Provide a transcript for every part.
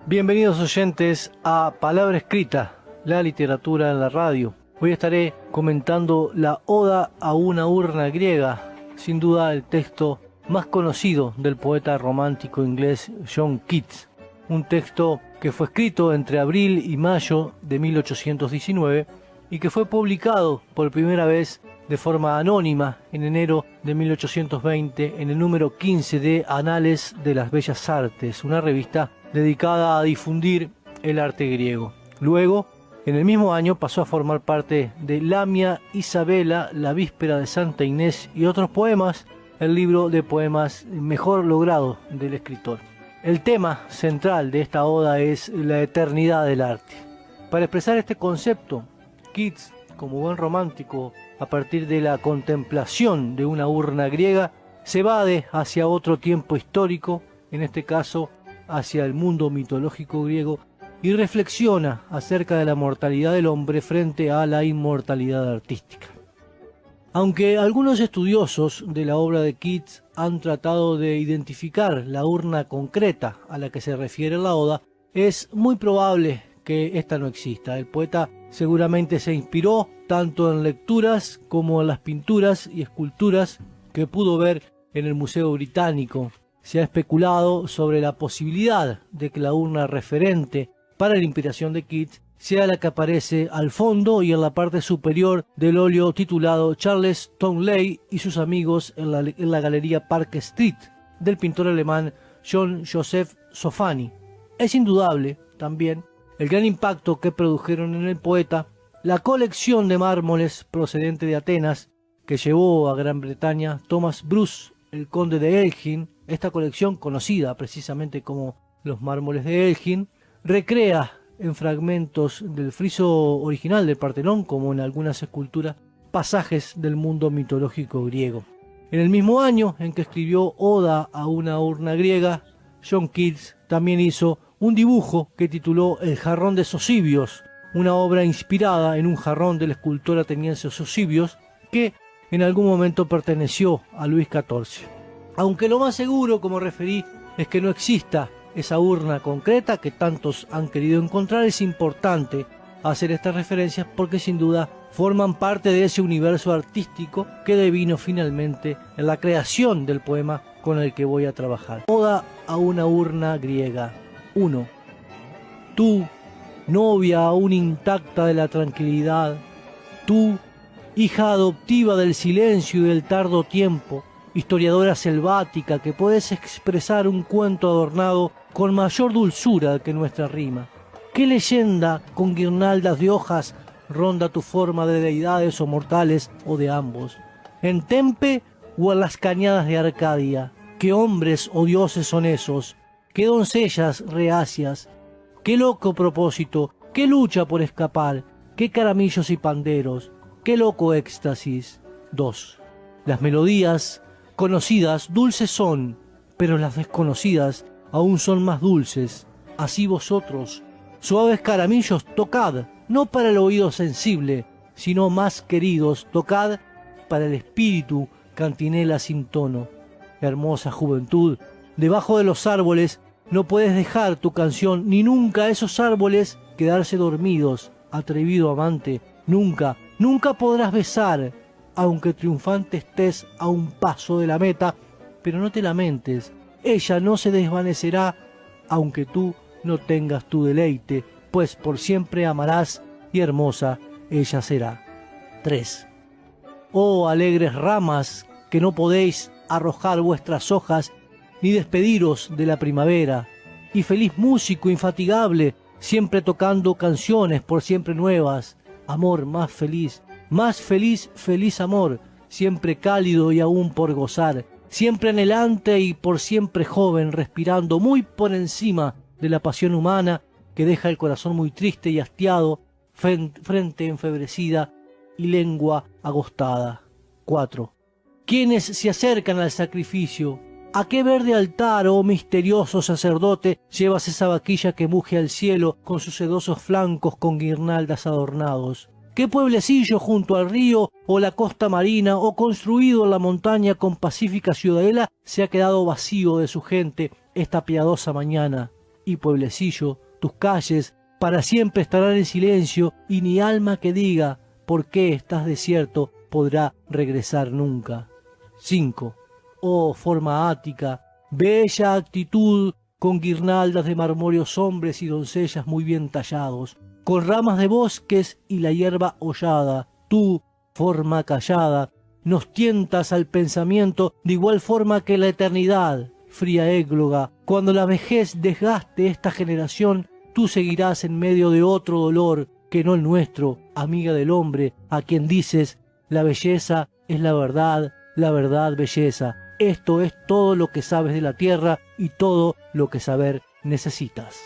Bienvenidos oyentes a Palabra Escrita, la literatura en la radio. Hoy estaré comentando la Oda a una urna griega, sin duda el texto más conocido del poeta romántico inglés John Keats. Un texto que fue escrito entre abril y mayo de 1819 y que fue publicado por primera vez de forma anónima en enero de 1820 en el número 15 de Anales de las Bellas Artes, una revista dedicada a difundir el arte griego. Luego, en el mismo año pasó a formar parte de Lamia Isabela, La Víspera de Santa Inés y otros poemas, el libro de poemas mejor logrado del escritor. El tema central de esta oda es la eternidad del arte. Para expresar este concepto, Keats, como buen romántico, a partir de la contemplación de una urna griega, se evade hacia otro tiempo histórico, en este caso hacia el mundo mitológico griego, y reflexiona acerca de la mortalidad del hombre frente a la inmortalidad artística. Aunque algunos estudiosos de la obra de Keats han tratado de identificar la urna concreta a la que se refiere la oda, es muy probable que esta no exista. El poeta seguramente se inspiró tanto en lecturas como en las pinturas y esculturas que pudo ver en el Museo Británico. Se ha especulado sobre la posibilidad de que la urna referente para la inspiración de Keats sea la que aparece al fondo y en la parte superior del óleo titulado Charles Townley y sus amigos en la Galería Park Street del pintor alemán John Joseph Sofani. Es indudable también el gran impacto que produjeron en el poeta la colección de mármoles procedente de Atenas que llevó a Gran Bretaña Thomas Bruce, el conde de Elgin. Esta colección, conocida precisamente como los mármoles de Elgin, recrea en fragmentos del friso original del Partenón, como en algunas esculturas, pasajes del mundo mitológico griego. En el mismo año en que escribió Oda a una urna griega, John Keats también hizo un dibujo que tituló El jarrón de Sosibios, una obra inspirada en un jarrón del escultor ateniense Sosibios, que en algún momento perteneció a Luis XIV. Aunque lo más seguro, como referí, es que no exista esa urna concreta que tantos han querido encontrar, es importante hacer estas referencias porque sin duda forman parte de ese universo artístico que devino finalmente en la creación del poema con el que voy a trabajar. Oda a una urna griega. 1. Tú, novia aún intacta de la tranquilidad, tú, hija adoptiva del silencio y del tardo tiempo, historiadora selvática que puedes expresar un cuento adornado con mayor dulzura que nuestra rima. ¿Qué leyenda con guirnaldas de hojas ronda tu forma de deidades o mortales o de ambos? ¿En Tempe o en las cañadas de Arcadia? ¿Qué hombres o dioses son esos? ¿Qué doncellas reacias? ¿Qué loco propósito? ¿Qué lucha por escapar? ¿Qué caramillos y panderos? ¿Qué loco éxtasis? 2. Las melodías conocidas dulces son, pero las desconocidas aún son más dulces. Así vosotros, suaves caramillos, tocad, no para el oído sensible, sino más queridos, tocad para el espíritu, cantinela sin tono. Hermosa juventud, debajo de los árboles no puedes dejar tu canción, ni nunca esos árboles quedarse dormidos. Atrevido amante, nunca, nunca podrás besar, aunque triunfante estés a un paso de la meta, pero no te lamentes, ella no se desvanecerá, aunque tú no tengas tu deleite, pues por siempre amarás y hermosa ella será. 3. Oh alegres ramas, que no podéis arrojar vuestras hojas, ni despediros de la primavera, y feliz músico infatigable, siempre tocando canciones por siempre nuevas, amor más feliz, feliz amor, siempre cálido y aún por gozar, siempre anhelante y por siempre joven, respirando muy por encima de la pasión humana que deja el corazón muy triste y hastiado, frente enfebrecida y lengua agostada. 4. Quienes se acercan al sacrificio, ¿a qué verde altar, oh misterioso sacerdote, llevas esa vaquilla que muge al cielo con sus sedosos flancos con guirnaldas adornados? ¿Qué pueblecillo junto al río o la costa marina o construido en la montaña con pacífica ciudadela se ha quedado vacío de su gente esta piadosa mañana? y pueblecillo, tus calles, para siempre estarán en silencio, y ni alma que diga por qué estás desierto podrá regresar nunca. 5. Oh forma ática, bella actitud, con guirnaldas de marmóreos hombres y doncellas muy bien tallados, con ramas de bosques y la hierba hollada, tú, forma callada, nos tientas al pensamiento de igual forma que la eternidad, fría égloga. Cuando la vejez desgaste esta generación, tú seguirás en medio de otro dolor que no el nuestro, amiga del hombre, a quien dices, la belleza es la verdad belleza. Esto es todo lo que sabes de la tierra y todo lo que saber necesitas.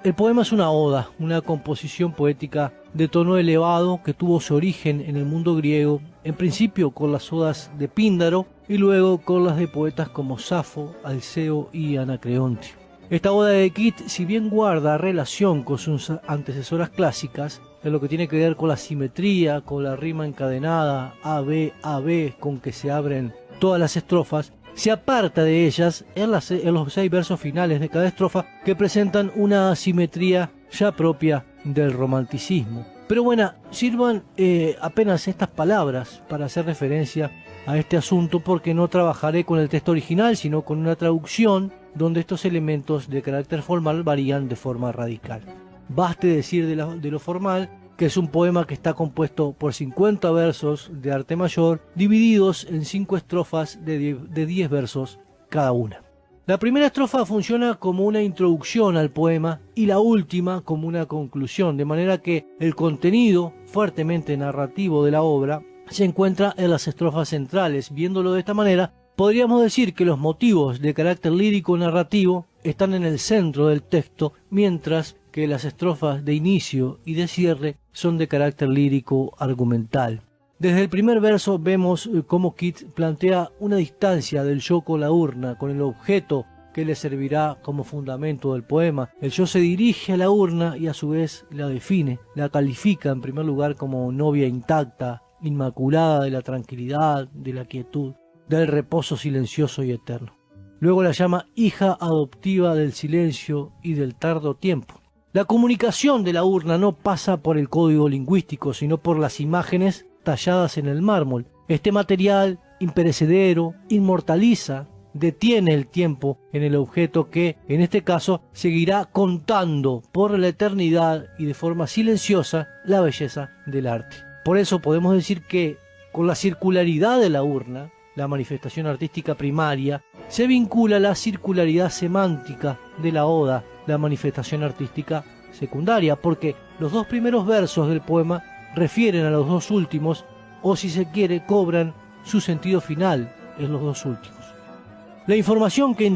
El poema es una oda, una composición poética de tono elevado que tuvo su origen en el mundo griego, en principio con las odas de Píndaro y luego con las de poetas como Safo, Alceo y Anacreonte. Esta oda de Keats, si bien guarda relación con sus antecesoras clásicas, en lo que tiene que ver con la simetría, con la rima encadenada, A, B, con que se abren todas las estrofas, se aparta de ellas en los 6 versos finales de cada estrofa que presentan una asimetría ya propia del romanticismo. Pero bueno, sirvan apenas estas palabras para hacer referencia a este asunto, porque no trabajaré con el texto original, sino con una traducción donde estos elementos de carácter formal varían de forma radical. Baste decir de lo formal que es un poema que está compuesto por 50 versos de arte mayor, divididos en 5 estrofas de 10 versos cada una. La primera estrofa funciona como una introducción al poema y la última como una conclusión, de manera que el contenido fuertemente narrativo de la obra se encuentra en las estrofas centrales. Viéndolo de esta manera, podríamos decir que los motivos de carácter lírico-narrativo están en el centro del texto, mientras que las estrofas de inicio y de cierre son de carácter lírico-argumental. Desde el primer verso vemos cómo Keats plantea una distancia del yo con la urna, con el objeto que le servirá como fundamento del poema. El yo se dirige a la urna y a su vez la define, la califica en primer lugar como novia intacta, inmaculada de la tranquilidad, de la quietud, del reposo silencioso y eterno. Luego la llama hija adoptiva del silencio y del tardo tiempo. La comunicación de la urna no pasa por el código lingüístico, sino por las imágenes talladas en el mármol. Este material imperecedero inmortaliza, detiene el tiempo en el objeto que, en este caso, seguirá contando por la eternidad y de forma silenciosa la belleza del arte. Por eso podemos decir que, con la circularidad de la urna, la manifestación artística primaria, se vincula la circularidad semántica de la oda, la manifestación artística secundaria, porque los 2 primeros versos del poema refieren a los 2 últimos, o si se quiere, cobran su sentido final en los 2 últimos. La información que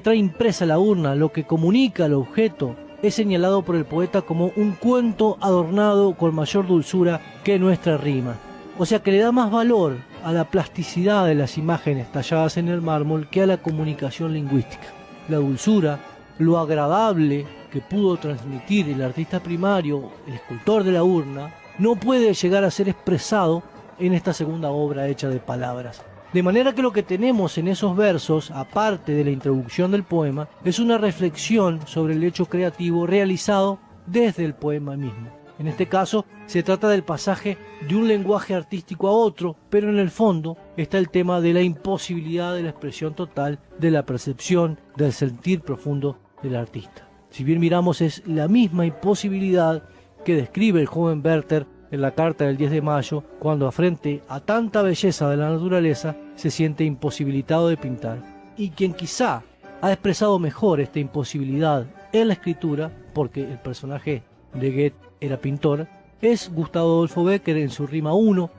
trae impresa la urna, lo que comunica el objeto, es señalado por el poeta como un cuento adornado con mayor dulzura que nuestra rima. O sea que le da más valor a la plasticidad de las imágenes talladas en el mármol que a la comunicación lingüística. La dulzura, lo agradable que pudo transmitir el artista primario, el escultor de la urna, no puede llegar a ser expresado en esta segunda obra hecha de palabras. De manera que lo que tenemos en esos versos, aparte de la introducción del poema, es una reflexión sobre el hecho creativo realizado desde el poema mismo. En este caso, se trata del pasaje de un lenguaje artístico a otro, pero en el fondo está el tema de la imposibilidad de la expresión total, de la percepción, del sentir profundo del artista. Si bien miramos, es la misma imposibilidad que describe el joven Werther en la carta del 10 de mayo, cuando frente a tanta belleza de la naturaleza se siente imposibilitado de pintar. Y quien quizá ha expresado mejor esta imposibilidad en la escritura, porque el personaje de Goethe era pintor, es Gustavo Adolfo Bécquer en su rima 1,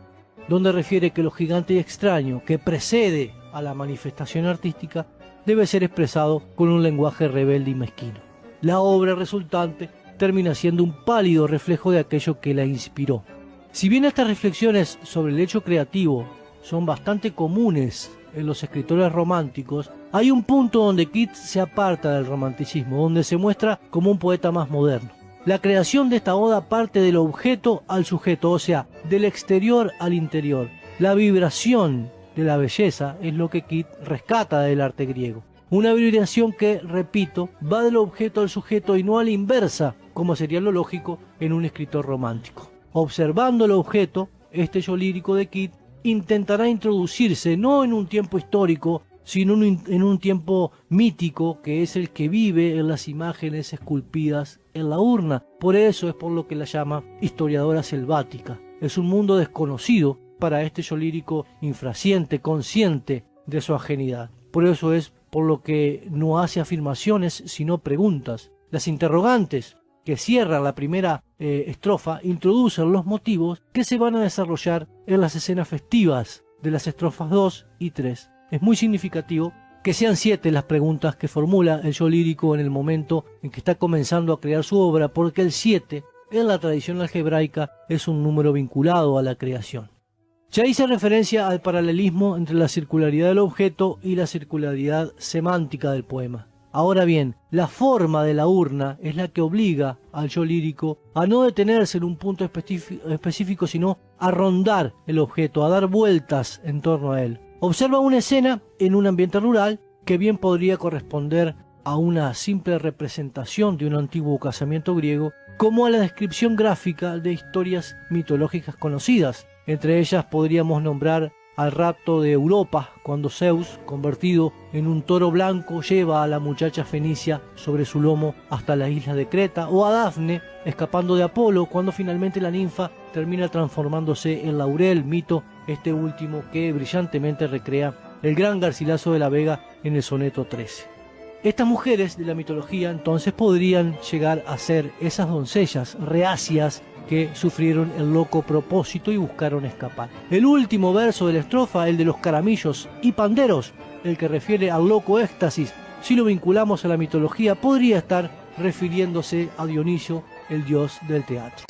donde refiere que lo gigante y extraño que precede a la manifestación artística debe ser expresado con un lenguaje rebelde y mezquino. La obra resultante termina siendo un pálido reflejo de aquello que la inspiró. Si bien estas reflexiones sobre el hecho creativo son bastante comunes en los escritores románticos, hay un punto donde Keats se aparta del romanticismo, donde se muestra como un poeta más moderno. La creación de esta oda parte del objeto al sujeto, o sea, del exterior al interior. La vibración de la belleza es lo que Keats rescata del arte griego. Una abreviación que, repito, va del objeto al sujeto y no a la inversa, como sería lo lógico en un escritor romántico. Observando el objeto, este yo lírico de Keats intentará introducirse no en un tiempo histórico, sino en un tiempo mítico, que es el que vive en las imágenes esculpidas en la urna. Por eso es por lo que la llama historiadora selvática. Es un mundo desconocido para este yo lírico infraciente, consciente de su ajenidad. Por eso es por lo que no hace afirmaciones, sino preguntas. Las interrogantes que cierran la primera estrofa introducen los motivos que se van a desarrollar en las escenas festivas de las estrofas 2 y 3. Es muy significativo que sean 7 las preguntas que formula el yo lírico en el momento en que está comenzando a crear su obra, porque el 7 en la tradición algebraica es un número vinculado a la creación. Ya hice referencia al paralelismo entre la circularidad del objeto y la circularidad semántica del poema. Ahora bien, la forma de la urna es la que obliga al yo lírico a no detenerse en un punto específico, sino a rondar el objeto, a dar vueltas en torno a él. Observa una escena en un ambiente rural que bien podría corresponder a una simple representación de un antiguo casamiento griego, como a la descripción gráfica de historias mitológicas conocidas. Entre ellas podríamos nombrar al rapto de Europa, cuando Zeus, convertido en un toro blanco, lleva a la muchacha fenicia sobre su lomo hasta la isla de Creta, o a Dafne, escapando de Apolo, cuando finalmente la ninfa termina transformándose en laurel, mito este último que brillantemente recrea el gran Garcilaso de la Vega en el soneto 13. Estas mujeres de la mitología entonces podrían llegar a ser esas doncellas reacias que sufrieron el loco propósito y buscaron escapar. El último verso de la estrofa, el de los caramillos y panderos, el que refiere al loco éxtasis, si lo vinculamos a la mitología, podría estar refiriéndose a Dionisio, el dios del teatro.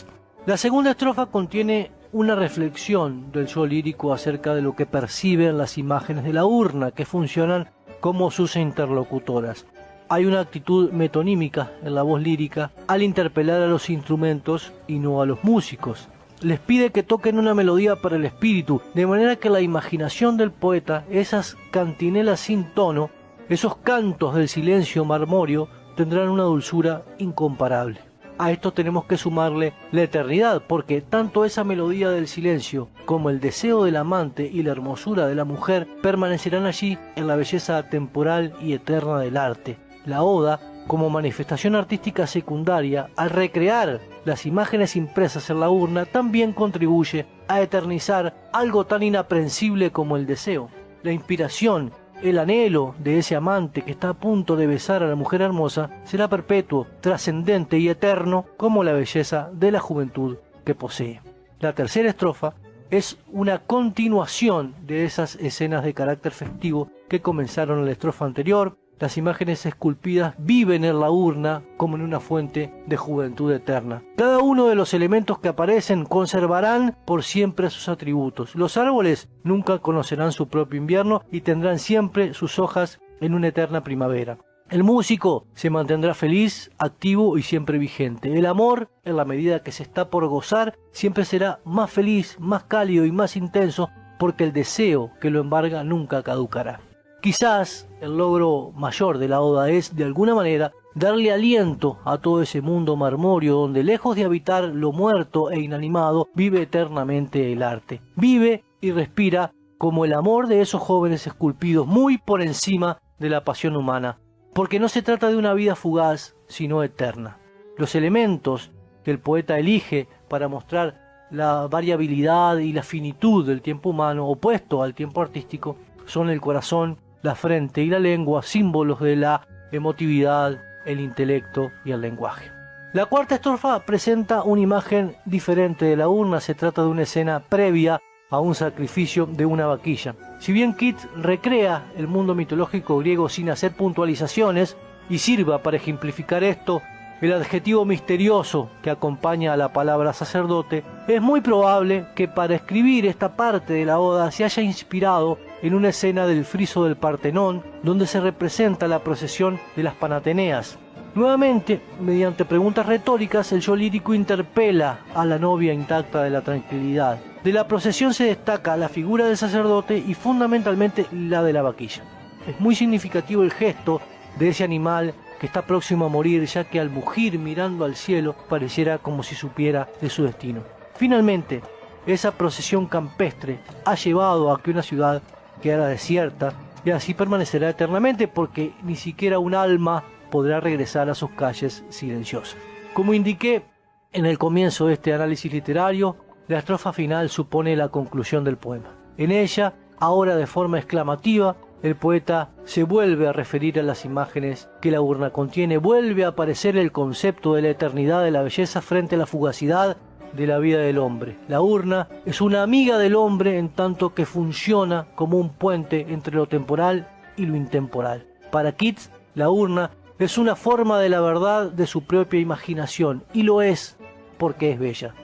La segunda estrofa contiene una reflexión del yo lírico acerca de lo que perciben las imágenes de la urna, que funcionan como sus interlocutoras. Hay una actitud metonímica en la voz lírica al interpelar a los instrumentos y no a los músicos. Les pide que toquen una melodía para el espíritu, de manera que la imaginación del poeta, esas cantinelas sin tono, esos cantos del silencio marmóreo, tendrán una dulzura incomparable. A esto tenemos que sumarle la eternidad, porque tanto esa melodía del silencio como el deseo del amante y la hermosura de la mujer permanecerán allí en la belleza temporal y eterna del arte. La oda, como manifestación artística secundaria, al recrear las imágenes impresas en la urna, también contribuye a eternizar algo tan inaprensible como el deseo. La inspiración, el anhelo de ese amante que está a punto de besar a la mujer hermosa será perpetuo, trascendente y eterno como la belleza de la juventud que posee. La tercera estrofa es una continuación de esas escenas de carácter festivo que comenzaron en la estrofa anterior. Las imágenes esculpidas viven en la urna como en una fuente de juventud eterna. Cada uno de los elementos que aparecen conservarán por siempre sus atributos. Los árboles nunca conocerán su propio invierno y tendrán siempre sus hojas en una eterna primavera. El músico se mantendrá feliz, activo y siempre vigente. El amor, en la medida que se está por gozar, siempre será más feliz, más cálido y más intenso, porque el deseo que lo embarga nunca caducará. Quizás el logro mayor de la oda es, de alguna manera, darle aliento a todo ese mundo marmóreo donde, lejos de habitar lo muerto e inanimado, vive eternamente el arte. Vive y respira como el amor de esos jóvenes esculpidos, muy por encima de la pasión humana, porque no se trata de una vida fugaz, sino eterna. Los elementos que el poeta elige para mostrar la variabilidad y la finitud del tiempo humano, opuesto al tiempo artístico, son el corazón, la frente y la lengua, símbolos de la emotividad, el intelecto y el lenguaje. La cuarta estrofa presenta una imagen diferente de la urna. Se trata de una escena previa a un sacrificio de una vaquilla. Si bien Keats recrea el mundo mitológico griego sin hacer puntualizaciones y sirva para ejemplificar esto, el adjetivo misterioso que acompaña a la palabra sacerdote, es muy probable que para escribir esta parte de la oda se haya inspirado en una escena del friso del Partenón, donde se representa la procesión de las Panateneas. Nuevamente, mediante preguntas retóricas, el yo lírico interpela a la novia intacta de la tranquilidad. De la procesión se destaca la figura del sacerdote y fundamentalmente la de la vaquilla. Es muy significativo el gesto de ese animal que está próximo a morir, ya que al mugir mirando al cielo pareciera como si supiera de su destino. Finalmente, esa procesión campestre ha llevado a que una ciudad quedara desierta y así permanecerá eternamente porque ni siquiera un alma podrá regresar a sus calles silenciosas. Como indiqué en el comienzo de este análisis literario, la estrofa final supone la conclusión del poema. En ella, ahora de forma exclamativa, el poeta se vuelve a referir a las imágenes que la urna contiene, vuelve a aparecer el concepto de la eternidad de la belleza frente a la fugacidad de la vida del hombre. La urna es una amiga del hombre en tanto que funciona como un puente entre lo temporal y lo intemporal. Para Keats, la urna es una forma de la verdad de su propia imaginación, y lo es porque es bella.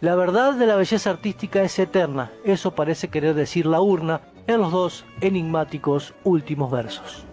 La verdad de la belleza artística es eterna, eso parece querer decir la urna en los dos enigmáticos últimos versos.